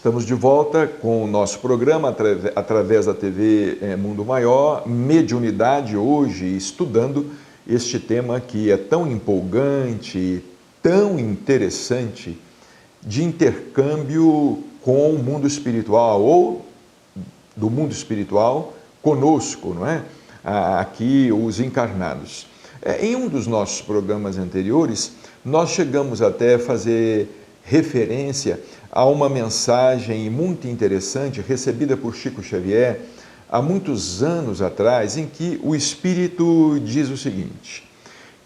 Estamos de volta com o nosso programa através da TV Mundo Maior, Mediunidade, hoje estudando este tema que é tão empolgante, tão interessante, de intercâmbio com o mundo espiritual ou do mundo espiritual conosco, não é? Aqui os encarnados. Em um dos nossos programas anteriores, nós chegamos até a fazer referência a uma mensagem muito interessante recebida por Chico Xavier há muitos anos atrás, em que o Espírito diz o seguinte,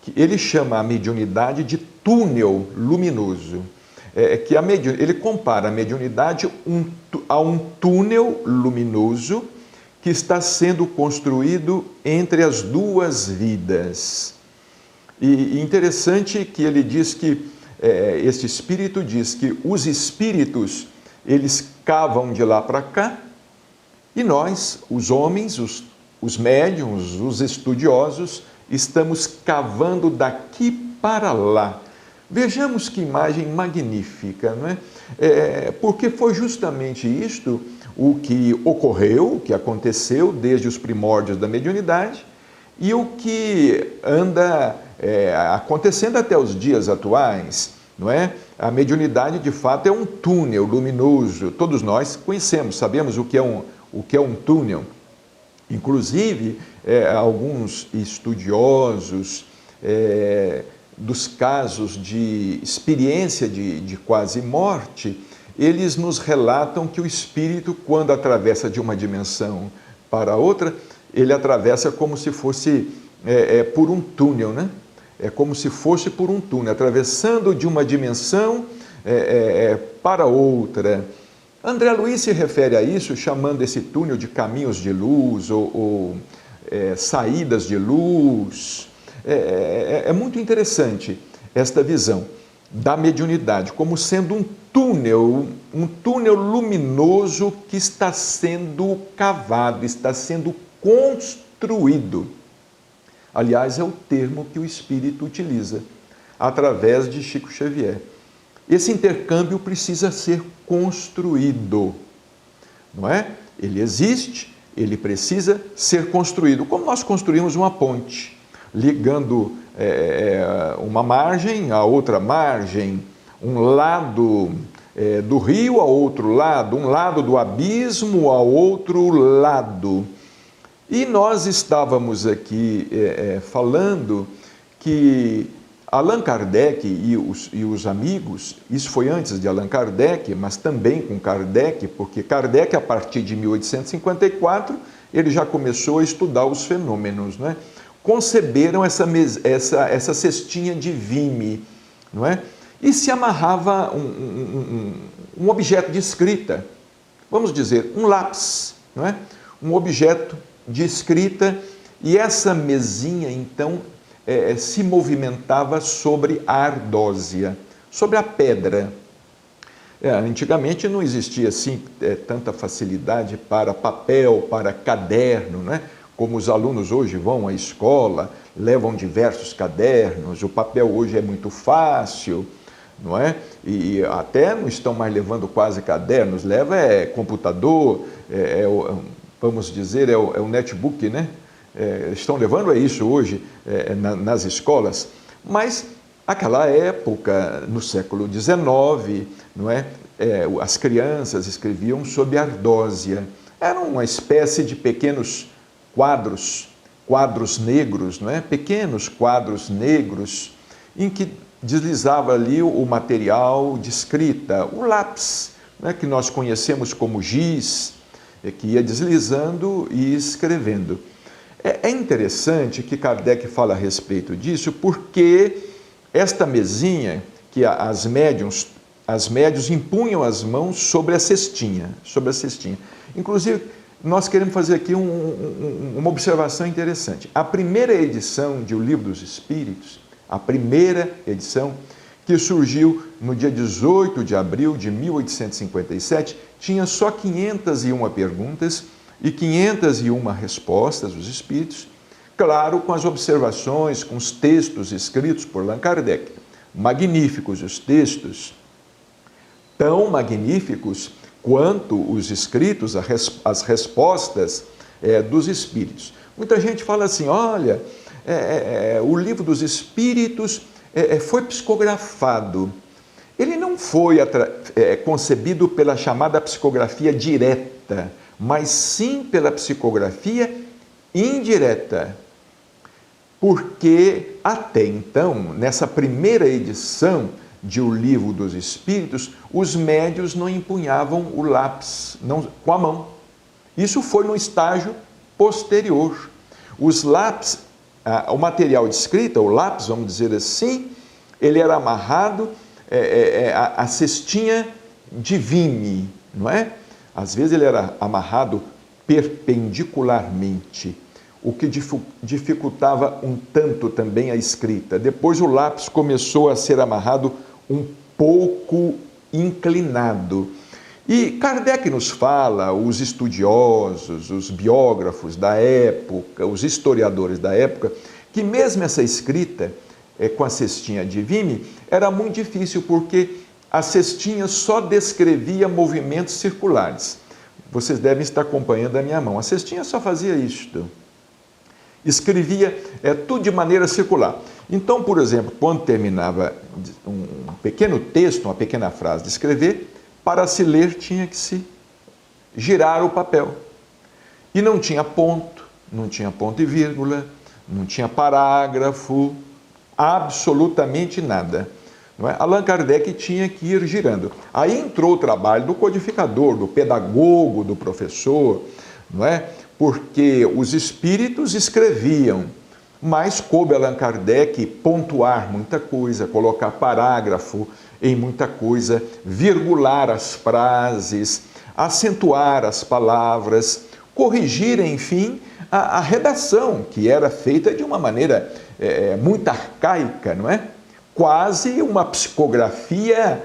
que ele chama a mediunidade de túnel luminoso, ele compara a mediunidade a um túnel luminoso que está sendo construído entre as duas vidas. E interessante que ele diz que este espírito diz que os espíritos, eles cavam de lá para cá, e nós, os homens, os médiuns, os estudiosos, estamos cavando daqui para lá. Vejamos que imagem magnífica, não é? Porque foi justamente isto o que ocorreu, o que aconteceu desde os primórdios da mediunidade, e o que anda acontecendo até os dias atuais, não é? A mediunidade, de fato, é um túnel luminoso. Todos nós conhecemos, sabemos o que é um túnel. Inclusive, alguns estudiosos dos casos de experiência de quase morte, eles nos relatam que o espírito, quando atravessa de uma dimensão para outra, ele atravessa como se fosse por um túnel, né? É como se fosse por um túnel, atravessando de uma dimensão para outra. André Luiz se refere a isso, chamando esse túnel de caminhos de luz ou saídas de luz. É muito interessante esta visão da mediunidade como sendo um túnel luminoso que está sendo cavado, está sendo construído. Aliás, é o termo que o Espírito utiliza, através de Chico Xavier. Esse intercâmbio precisa ser construído, não é? Ele existe, ele precisa ser construído. Como nós construímos uma ponte, ligando uma margem a outra margem, um lado do rio a outro lado, um lado do abismo a outro lado. E nós estávamos aqui falando que Allan Kardec e os amigos, isso foi antes de Allan Kardec, mas também com Kardec, porque Kardec, a partir de 1854, ele já começou a estudar os fenômenos, não é? Conceberam essa cestinha de vime, não é? E se amarrava um objeto de escrita, vamos dizer, um lápis, não é? Um objeto de escrita, e essa mesinha, então, se movimentava sobre a ardósia, sobre a pedra. Antigamente não existia assim tanta facilidade para papel, para caderno, né? Como os alunos hoje vão à escola, levam diversos cadernos, o papel hoje é muito fácil, não é? E até não estão mais levando quase cadernos, leva computador, vamos dizer, é o netbook, né? Estão levando isso hoje nas escolas, mas aquela época, no século XIX, não é? As crianças escreviam sob ardósia. Era uma espécie de pequenos quadros negros, não é? Pequenos quadros negros, em que deslizava ali o material de escrita, o lápis, né? Que nós conhecemos como giz, que ia deslizando e escrevendo. É interessante que Kardec fala a respeito disso, porque esta mesinha, que as médiuns impunham as mãos sobre a cestinha. Inclusive, nós queremos fazer aqui uma observação interessante. A primeira edição de O Livro dos Espíritos, a primeira edição, que surgiu no dia 18 de abril de 1857, tinha só 501 perguntas e 501 respostas dos espíritos, claro, com as observações, com os textos escritos por Allan Kardec. Magníficos os textos, tão magníficos quanto os escritos, as respostas dos Espíritos. Muita gente fala assim, olha, o livro dos Espíritos foi psicografado. Ele não foi concebido pela chamada psicografia direta, mas sim pela psicografia indireta. Porque até então, nessa primeira edição de O Livro dos Espíritos, os médiuns não empunhavam o lápis com a mão. Isso foi no estágio posterior. Os lápis, o material de escrita, o lápis, vamos dizer assim, ele era amarrado a cestinha de vime, não é? Às vezes ele era amarrado perpendicularmente, o que dificultava um tanto também a escrita. Depois o lápis começou a ser amarrado um pouco inclinado. E Kardec nos fala, os estudiosos, os biógrafos da época, os historiadores da época, que mesmo essa escrita com a cestinha de vime era muito difícil, porque a cestinha só descrevia movimentos circulares. Vocês devem estar acompanhando a minha mão. A cestinha só fazia isto. Escrevia tudo de maneira circular. Então, por exemplo, quando terminava um pequeno texto, uma pequena frase de escrever, para se ler tinha que se girar o papel. E não tinha ponto e vírgula, não tinha parágrafo, absolutamente nada. Não é? Allan Kardec tinha que ir girando. Aí entrou o trabalho do codificador, do pedagogo, do professor, não é? Porque os espíritos escreviam, mas coube a Allan Kardec pontuar muita coisa, colocar parágrafo em muita coisa, virgular as frases, acentuar as palavras, corrigir, enfim, a redação, que era feita de uma maneira muito arcaica, não é? Quase uma psicografia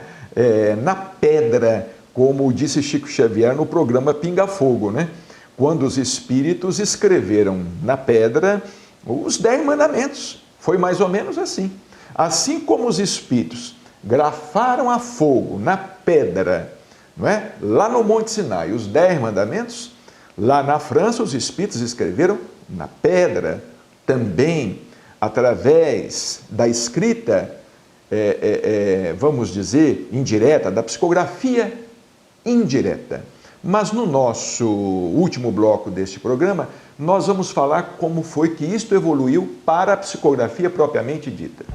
na pedra, como disse Chico Xavier no programa Pinga Fogo, né? Quando os espíritos escreveram na pedra os 10 mandamentos. Foi mais ou menos assim. Assim como os espíritos grafaram a fogo na pedra, não é? Lá no Monte Sinai, os 10 mandamentos, lá na França os espíritos escreveram na pedra também, através da escrita, vamos dizer, indireta, da psicografia indireta. Mas no nosso último bloco deste programa, nós vamos falar como foi que isto evoluiu para a psicografia propriamente dita.